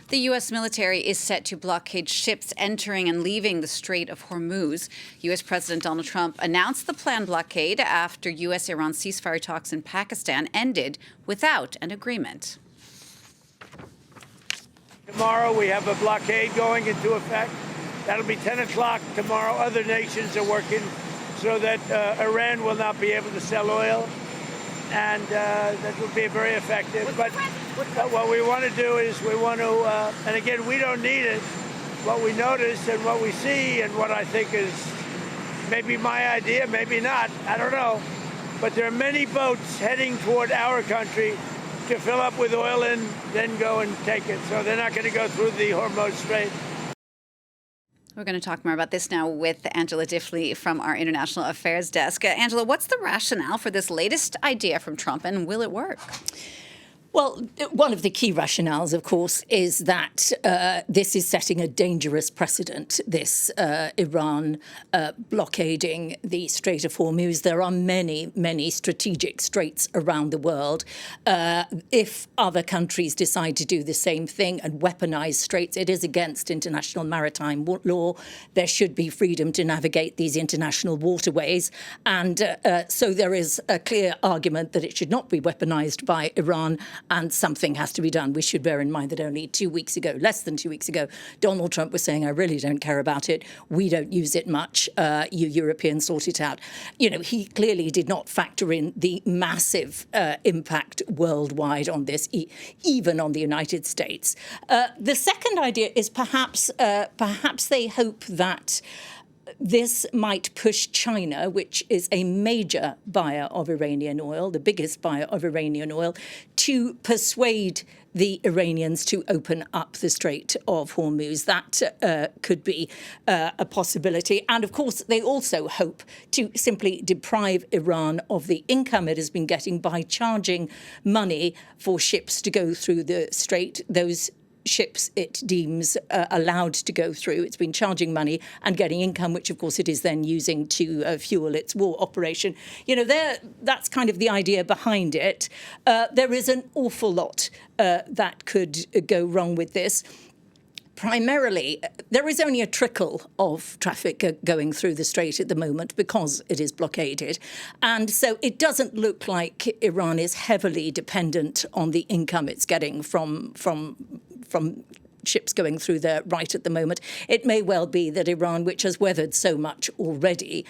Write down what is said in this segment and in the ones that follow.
The U.S. military is set to blockade ships entering and leaving the Strait of Hormuz. U.S. President Donald Trump announced the planned blockade after U.S.-Iran ceasefire talks in Pakistan ended without an agreement. Tomorrow we have a blockade going into effect. That'll be 10 o'clock tomorrow. Other nations are working so that Iran will not be able to sell oil, and that will be very effective. But what we want to do is we want to, and again, we don't need it. What we notice and what we see and what I think is maybe my idea, maybe not, I don't know. But there are many boats heading toward our country to fill up with oil and then go and take it. So they're not going to go through the Hormuz Strait. We're going to talk more about this now with Angela Diffley from our International Affairs Desk. Angela, what's the rationale for this latest idea from Trump, and will it work? Well, one of the key rationales, of course, is that this is setting a dangerous precedent, this Iran blockading the Strait of Hormuz. There are many, many strategic straits around the world. If other countries decide to do the same thing and weaponize straits, it is against international maritime law. There should be freedom to navigate these international waterways. And so there is a clear argument that it should not be weaponized by Iran, and something has to be done. We should bear in mind that only 2 weeks ago, less than 2 weeks ago, Donald Trump was saying, I really don't care about it. We don't use it much. You Europeans sort it out. You know, he clearly did not factor in the massive impact worldwide on this, even on the United States. The second idea is perhaps they hope that this might push China, which is a major buyer of Iranian oil, the biggest buyer of Iranian oil, to persuade the Iranians to open up the Strait of Hormuz. That could be a possibility. And of course, they also hope to simply deprive Iran of the income it has been getting by charging money for ships to go through the strait. Those ships it deems allowed to go through. It's been charging money and getting income, which of course it is then using to fuel its war operation. You know, that's kind of the idea behind it. There is an awful lot that could go wrong with this. Primarily, there is only a trickle of traffic going through the strait at the moment because it is blockaded. And so it doesn't look like Iran is heavily dependent on the income it's getting from ships going through there right at the moment. It may well be that Iran, which has weathered so much already,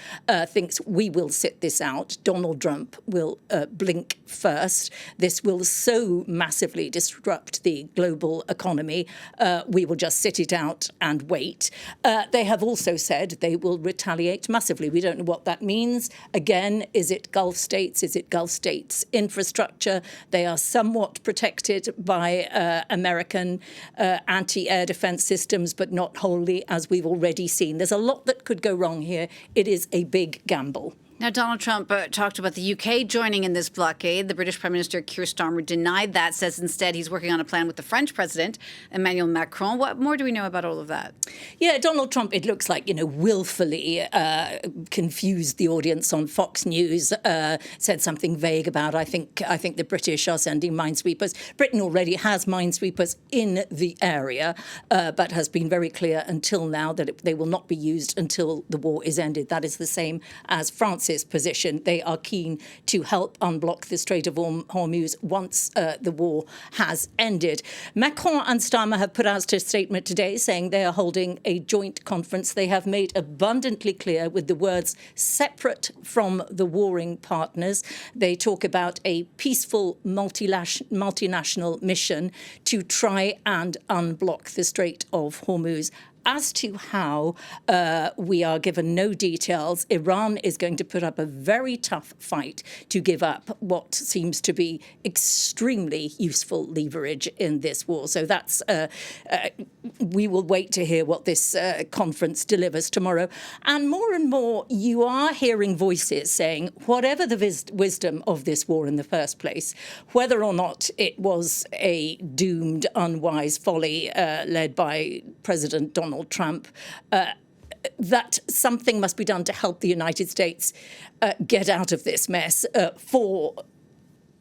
thinks we will sit this out. Donald Trump will blink first. This will so massively disrupt the global economy. We will just sit it out and wait. They have also said they will retaliate massively. We don't know what that means. Again, is it Gulf states? Is it Gulf states' infrastructure? They are somewhat protected by American anti-air defense systems, but not wholly, as we've already seen. There's a lot that could go wrong here. It is a big gamble. Now, Donald Trump talked about the UK joining in this blockade. The British Prime Minister Keir Starmer denied that, says instead he's working on a plan with the French President, Emmanuel Macron. What more do we know about all of that? Yeah, Donald Trump, it looks like, willfully confused the audience on Fox News, said something vague about, I think the British are sending minesweepers. Britain already has minesweepers in the area, but has been very clear until now that they will not be used until the war is ended. That is the same as France's position. They are keen to help unblock the Strait of Hormuz once the war has ended. Macron and Starmer have put out a statement today saying they are holding a joint conference. They have made abundantly clear with the words separate from the warring partners. They talk about a peaceful multinational mission to try and unblock the Strait of Hormuz. As to how, we are given no details. Iran is going to put up a very tough fight to give up what seems to be extremely useful leverage in this war. So that's we will wait to hear what this conference delivers tomorrow. And more, you are hearing voices saying, whatever the wisdom of this war in the first place, whether or not it was a doomed, unwise folly led by President Donald Trump, that something must be done to help the United States get out of this mess for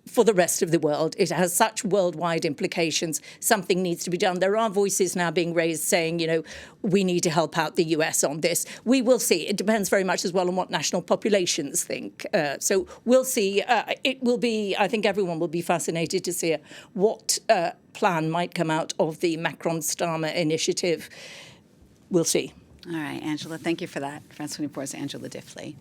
for the rest of the world. It has such worldwide implications. Something needs to be done. There are voices now being raised saying, we need to help out the US on this. We will see. It depends very much as well on what national populations think. So we'll see. It will be, I think everyone will be fascinated to see what plan might come out of the Macron-Starmer initiative. We'll see. All right, Angela, thank you for that. France 24's Angela Diffley.